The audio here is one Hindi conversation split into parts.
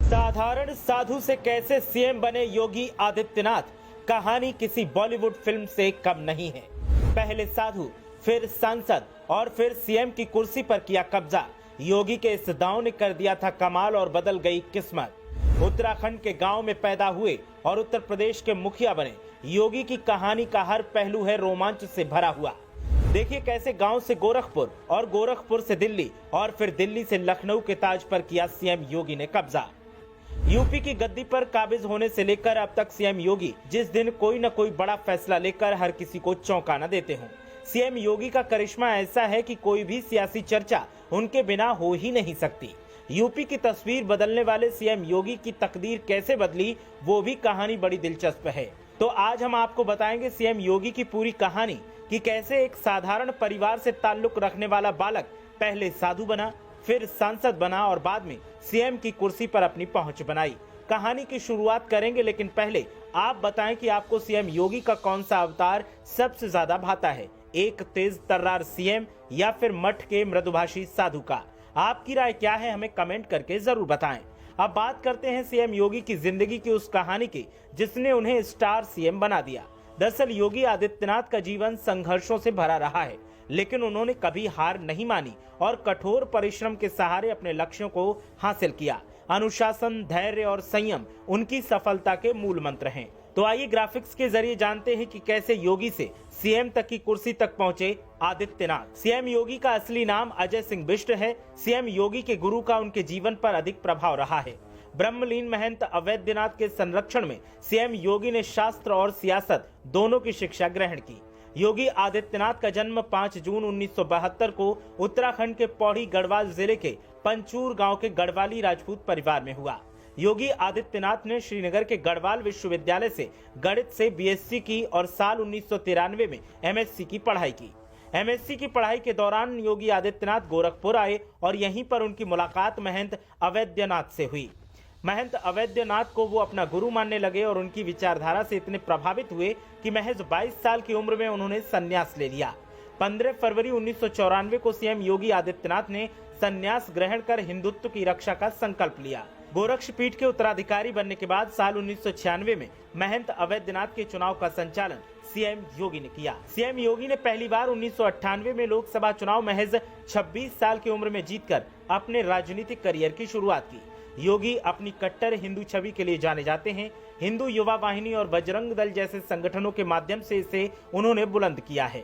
साधारण साधु से कैसे सीएम बने योगी आदित्यनाथ, कहानी किसी बॉलीवुड फिल्म से कम नहीं है। पहले साधु, फिर सांसद और फिर सीएम की कुर्सी पर किया कब्जा। योगी के इस दांव ने कर दिया था कमाल और बदल गई किस्मत। उत्तराखंड के गांव में पैदा हुए और उत्तर प्रदेश के मुखिया बने योगी की कहानी का हर पहलू है रोमांच से भरा हुआ। देखिए कैसे गांव से गोरखपुर और गोरखपुर से दिल्ली और फिर दिल्ली से लखनऊ के ताज पर किया सीएम योगी ने कब्जा। यूपी की गद्दी पर काबिज होने से लेकर अब तक सीएम योगी जिस दिन कोई न कोई बड़ा फैसला लेकर हर किसी को चौंकाना देते हों। सीएम योगी का करिश्मा ऐसा है कि कोई भी सियासी चर्चा उनके बिना हो ही नहीं सकती। यूपी की तस्वीर बदलने वाले सीएम योगी की तकदीर कैसे बदली, वो भी कहानी बड़ी दिलचस्प है। तो आज हम आपको बताएंगे सीएम योगी की पूरी कहानी कि कैसे एक साधारण परिवार से ताल्लुक रखने वाला बालक पहले साधु बना, फिर सांसद बना और बाद में सीएम की कुर्सी पर अपनी पहुंच बनाई। कहानी की शुरुआत करेंगे, लेकिन पहले आप बताएं कि आपको सीएम योगी का कौन सा अवतार सबसे ज्यादा भाता है, एक तेज तर्रार सीएम या फिर मठ के मृदुभाषी साधु का। आपकी राय क्या है, हमें कमेंट करके जरूर बताएं। अब बात करते हैं सीएम योगी की जिंदगी की उस कहानी की जिसने उन्हें स्टार सीएम बना दिया। दरअसल योगी आदित्यनाथ का जीवन संघर्षों से भरा रहा है, लेकिन उन्होंने कभी हार नहीं मानी और कठोर परिश्रम के सहारे अपने लक्ष्यों को हासिल किया। अनुशासन, धैर्य और संयम उनकी सफलता के मूल मंत्र हैं। तो आइए ग्राफिक्स के जरिए जानते हैं कि कैसे योगी से सीएम तक की कुर्सी तक पहुंचे आदित्यनाथ। सीएम योगी का असली नाम अजय सिंह बिष्ट है। सीएम योगी के गुरु का उनके जीवन पर अधिक प्रभाव रहा है। ब्रह्मलीन महंत अवैधनाथ के संरक्षण में सीएम योगी ने शास्त्र और सियासत दोनों की शिक्षा ग्रहण की। योगी आदित्यनाथ का जन्म 5 जून 1972 को उत्तराखंड के पौड़ी गढ़वाल जिले के पंचूर गांव के गढ़वाली राजपूत परिवार में हुआ। योगी आदित्यनाथ ने श्रीनगर के गढ़वाल विश्वविद्यालय से गणित से बीएससी की और साल 1993 में एमएससी की पढ़ाई की। एमएससी की पढ़ाई के दौरान योगी आदित्यनाथ गोरखपुर आए और यहीं पर उनकी मुलाकात महंत अवैधनाथ से हुई। महंत अवैधनाथ को वो अपना गुरु मानने लगे और उनकी विचारधारा से इतने प्रभावित हुए कि महज 22 साल की उम्र में उन्होंने संन्यास ले लिया। 15 फरवरी 1994 को सीएम योगी आदित्यनाथ ने संन्यास ग्रहण कर हिंदुत्व की रक्षा का संकल्प लिया। गोरक्ष पीठ के उत्तराधिकारी बनने के बाद साल 1996 में महंत अवैधनाथ के चुनाव का संचालन सीएम योगी ने किया। सीएम योगी ने पहली बार 1998 में लोकसभा चुनाव महज 26 साल की उम्र में जीतकर अपने राजनीतिक करियर की शुरुआत की। योगी अपनी कट्टर हिंदू छवि के लिए जाने जाते हैं। हिंदू युवा वाहिनी और बजरंग दल जैसे संगठनों के माध्यम से इसे उन्होंने बुलंद किया है।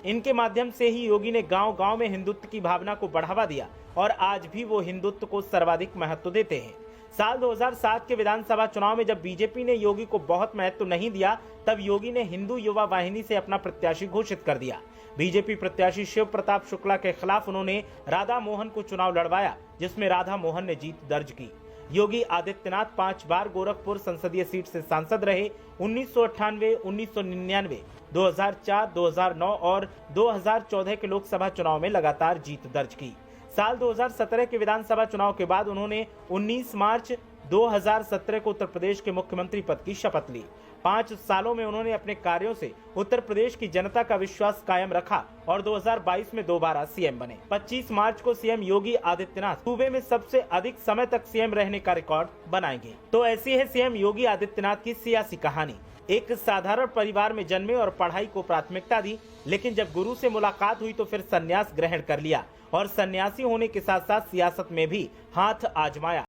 इनके माध्यम से ही योगी ने गांव-गांव में हिंदुत्व की भावना को बढ़ावा दिया और आज भी वो हिंदुत्व को सर्वाधिक महत्व देते हैं। साल 2007 के विधानसभा चुनाव में जब बीजेपी ने योगी को बहुत महत्व नहीं दिया, तब योगी ने हिंदू युवा वाहिनी से अपना प्रत्याशी घोषित कर दिया। बीजेपी प्रत्याशी शिव प्रताप शुक्ला के खिलाफ उन्होंने राधा मोहन को चुनाव लड़वाया, जिसमें राधा मोहन ने जीत दर्ज की। योगी आदित्यनाथ 5 बार गोरखपुर संसदीय सीट से सांसद रहे। 1998, 1999, 2004, 2009 और 2014 के लोकसभा चुनाव में लगातार जीत दर्ज की। साल 2017 के विधानसभा चुनाव के बाद उन्होंने 19 मार्च 2017 को उत्तर प्रदेश के मुख्यमंत्री पद की शपथ ली। 5 सालों में उन्होंने अपने कार्यों से उत्तर प्रदेश की जनता का विश्वास कायम रखा और 2022 में दोबारा सीएम बने। 25 मार्च को सीएम योगी आदित्यनाथ सूबे में सबसे अधिक समय तक सीएम रहने का रिकॉर्ड बनाएंगे। तो ऐसी है सीएम योगी आदित्यनाथ की सियासी कहानी। एक साधारण परिवार में जन्मे और पढ़ाई को प्राथमिकता दी, लेकिन जब गुरु से मुलाकात हुई तो फिर संन्यास ग्रहण कर लिया और सन्यासी होने के साथ साथ सियासत में भी हाथ आजमाया।